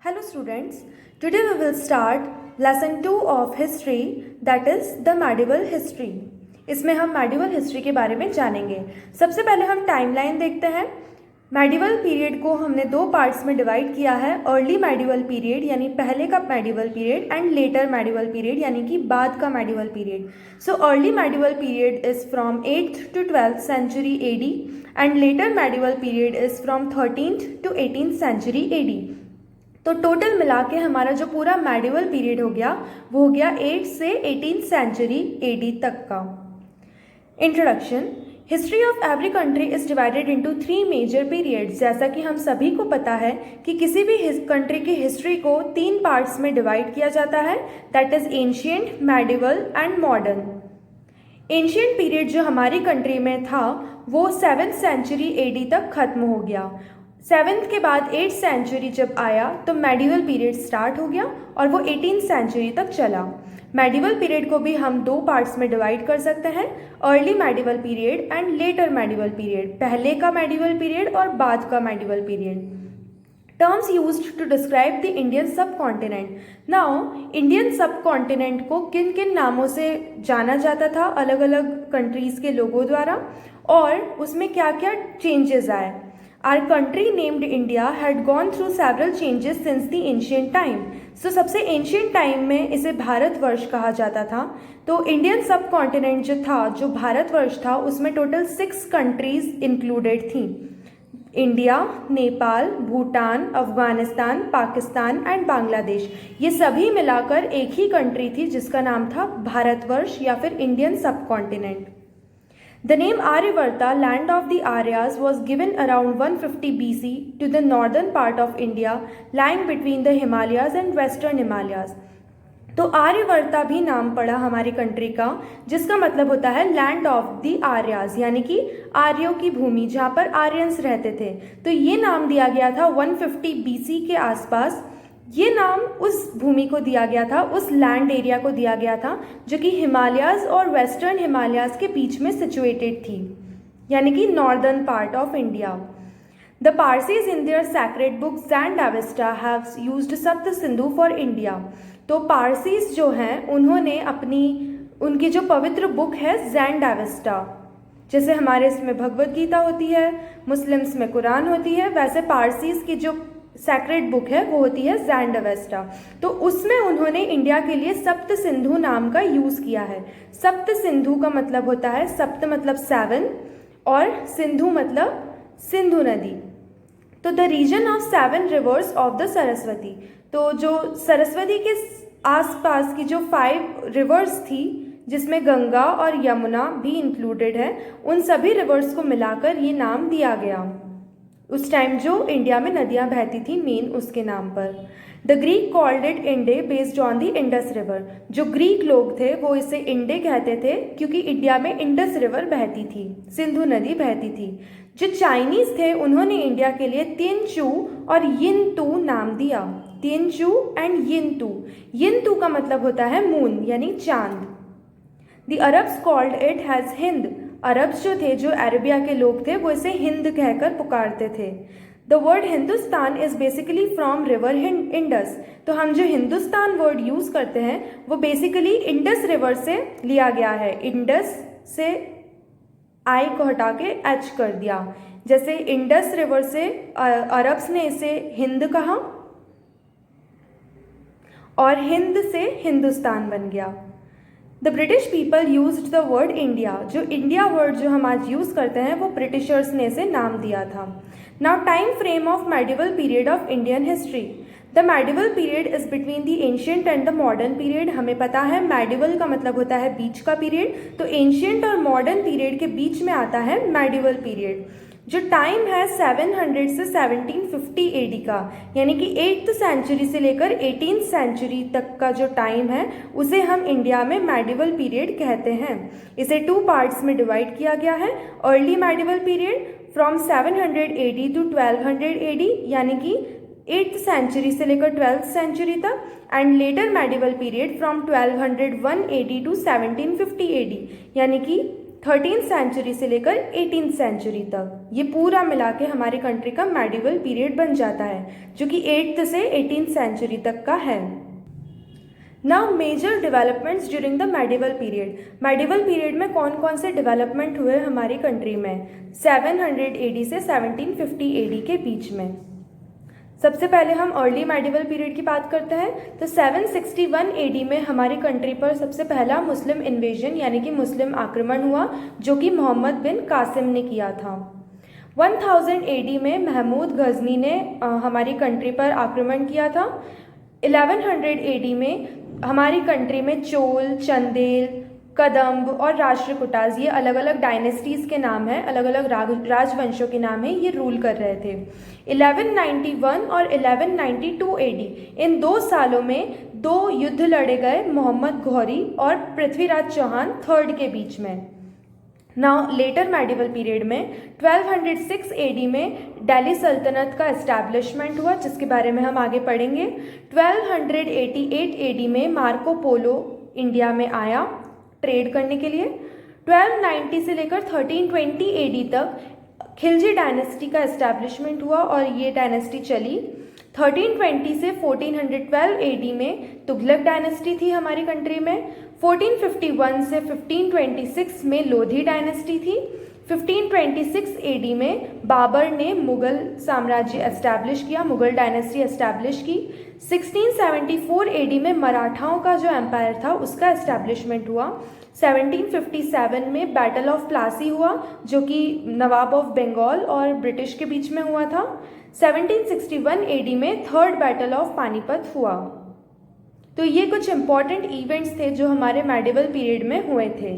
Hello students, today we will start lesson 2 of history, that is the medieval history. इसमें हम medieval history के बारे में जानेंगे। सबसे पहले हम टाइमलाइन देखते हैं। मेडिवल पीरियड को हमने दो पार्ट्स में डिवाइड किया है, अर्ली मेडिवल पीरियड यानी पहले का medieval period and later medieval period यानी कि बाद का medieval period. So early medieval period is from 8th to 12th century AD and later medieval period is from 13th to 18th century AD। तो total मिला के हमारा जो पूरा मेडिवल पीरियड हो गया वो हो गया 8 से 18th सेंचुरी AD तक का। Introduction. History of every country is divided into 3 major periods. जैसा कि हम सभी को पता है कि किसी भी कंट्री की हिस्ट्री को 3 पार्ट्स में डिवाइड किया जाता है, that is ancient, medieval and modern. Ancient period जो हमारी कंट्री में था वो 7th सेंचुरी AD तक खत्म हो गया। 7th के बाद 8th सेंचुरी जब आया तो मेडिवल पीरियड स्टार्ट हो गया और वो 18th सेंचुरी तक चला। मेडिवल पीरियड को भी हम 2 पार्ट्स में डिवाइड कर सकते हैं, early medieval period and later medieval period, पहले का मेडिवल पीरियड और बाद का medieval period. Terms used to describe the Indian subcontinent. Now Indian subcontinent को किन किन नामों से जाना जाता था अलग अलग कंट्रीज़ के लोगों द्वारा, और उसमें क्या क्या चेंजेस आए। Our country named India had gone through several changes since the ancient time. So सबसे ancient time में इसे भारतवर्ष कहा जाता था। तो इंडियन सब कॉन्टिनेंट जो था, जो भारतवर्ष था, उसमें टोटल 6 कंट्रीज इंक्लूडेड थी। इंडिया, नेपाल, भूटान, अफगानिस्तान, पाकिस्तान एंड बांग्लादेश, ये सभी मिलाकर एक ही कंट्री थी जिसका नाम था भारतवर्ष या फिर इंडियन सब continent. The name Aryavarta, land of the Aryas, was given around 150 BC to the northern part of India, lying between the Himalayas and western Himalayas. तो आर्यवर्ता भी नाम पड़ा हमारी कंट्री का, जिसका मतलब होता है लैंड ऑफ द आर्याज, यानी कि आर्यों की भूमि, जहाँ पर आर्यंस रहते थे। तो ये नाम दिया गया था 150 BC के आसपास। ये नाम उस भूमि को दिया गया था, उस लैंड एरिया को दिया गया था जो कि हिमालयाज और वेस्टर्न हिमालयाज के बीच में सिचुएटेड थी, यानी कि northern part of India. The Parsis in their sacred book Zend Avesta have used Sapta Sindhu for India. तो पारसीज जो हैं उन्होंने उनकी जो पवित्र बुक है ज़ैंड एवेस्टा, जैसे हमारे इसमें भगवद गीता होती है, मुस्लिम्स में कुरान होती है, वैसे पारसीज की जो सैक्रेड बुक है वो होती है ज़ैंड एवेस्टा। तो उसमें उन्होंने इंडिया के लिए सप्त सिंधु नाम का यूज़ किया है। सप्त सिंधु का मतलब होता है, सप्त मतलब 7 और सिंधु मतलब सिंधु नदी। तो the region of 7 rivers of the Saraswati, तो जो सरस्वती के आसपास की जो 5 रिवर्स थी जिसमें गंगा और यमुना भी इंक्लूडेड है, उन सभी रिवर्स को मिलाकर ये नाम दिया गया। उस टाइम जो इंडिया में नदियां बहती थी मेन, उसके नाम पर। The Greek called it Inde based on the Indus river. जो ग्रीक लोग थे वो इसे इंडे कहते थे क्योंकि इंडिया में इंडस रिवर बहती थी, सिंधु नदी बहती थी। जो चाइनीज थे उन्होंने इंडिया के लिए तिनचू और यिनतू नाम दिया। तिनचू एंड यिनतू। यिनतू का मतलब होता है मून यानी चांद। The Arabs called it has Hind. Arabs जो थे, जो अरेबिया के लोग थे, वो इसे हिंद कहकर पुकारते थे। The word Hindustan is basically from river Indus. तो हम जो हिंदुस्तान वर्ड यूज करते हैं वो बेसिकली इंडस रिवर से लिया गया है। इंडस से आई को हटा के एच कर दिया, जैसे इंडस रिवर से अरब्स ने इसे हिंद कहा और हिंद से हिंदुस्तान बन गया। The British people used the word India. जो इंडिया वर्ड जो हम आज यूज़ करते हैं वो ब्रिटिशर्स ने इसे नाम दिया था। Now time frame of medieval period of Indian history. The medieval period is between the ancient and the modern period. हमें पता है मेडिवल का मतलब होता है बीच का पीरियड, तो एंशियंट और मॉडर्न पीरियड के बीच में आता है मेडिवल पीरियड। जो टाइम है 700 से 1750 AD का, यानी कि 8th सेंचुरी से लेकर 18th सेंचुरी तक का जो टाइम है उसे हम इंडिया में मेडिवल पीरियड कहते हैं। इसे 2 पार्ट्स में डिवाइड किया गया है, early medieval period from 700 AD to 1200 AD, यानी कि 8th सेंचुरी से लेकर 12th सेंचुरी तक, and later medieval period from 1201 AD to 1750 AD, यानी कि 13th सेंचुरी से लेकर 18th सेंचुरी तक। ये पूरा मिला के हमारी कंट्री का मेडिवल पीरियड बन जाता है, जो कि 8th से 18th सेंचुरी तक का है। Now major developments during the medieval period. Medieval period में कौन कौन से डेवलपमेंट हुए हमारी कंट्री में 700 AD से 1750 AD के बीच में। सबसे पहले हम अर्ली मेडिवल पीरियड की बात करते हैं तो 761 AD में हमारी कंट्री पर सबसे पहला मुस्लिम इन्वेजन यानी कि मुस्लिम आक्रमण हुआ, जो कि मोहम्मद बिन कासिम ने किया था। 1000 AD में महमूद गजनी ने हमारी कंट्री पर आक्रमण किया था। 1100 AD में हमारी कंट्री में चोल, चंदेल, कदम्ब और राष्ट्रकूटाज, ये अलग अलग डायनेस्टीज़ के नाम हैं, अलग अलग राजवंशों के नाम हैं, ये रूल कर रहे थे। 1191 और 1192 AD, इन 2 सालों में 2 युद्ध लड़े गए मोहम्मद घौरी और पृथ्वीराज चौहान थर्ड के बीच में। नाउ लेटर मेडिवल पीरियड में 1206 AD में दिल्ली सल्तनत का एस्टैब्लिशमेंट हुआ, जिसके बारे में हम आगे पढ़ेंगे। 1288 AD में मार्को पोलो इंडिया में आया ट्रेड करने के लिए। 1290 से लेकर 1320 AD तक खिलजी डायनेस्टी का एस्टैब्लिशमेंट हुआ और ये डायनेस्टी चली। 1320 से 1412 AD में तुगलक डायनेस्टी थी हमारी कंट्री में। 1451 से 1526 में लोधी डायनेस्टी थी। 1526 AD में बाबर ने मुगल साम्राज्य एस्टैब्लिश किया, मुगल डायनेस्टी एस्टैब्लिश की। 1674 AD में मराठाओं का जो एम्पायर था उसका एस्टैब्लिशमेंट हुआ। 1757 में बैटल ऑफ प्लासी हुआ, जो कि नवाब ऑफ बंगाल और ब्रिटिश के बीच में हुआ था। 1761 AD में थर्ड बैटल ऑफ पानीपत हुआ। तो ये कुछ इंपॉर्टेंट इवेंट्स थे जो हमारे मेडिवल पीरियड में हुए थे।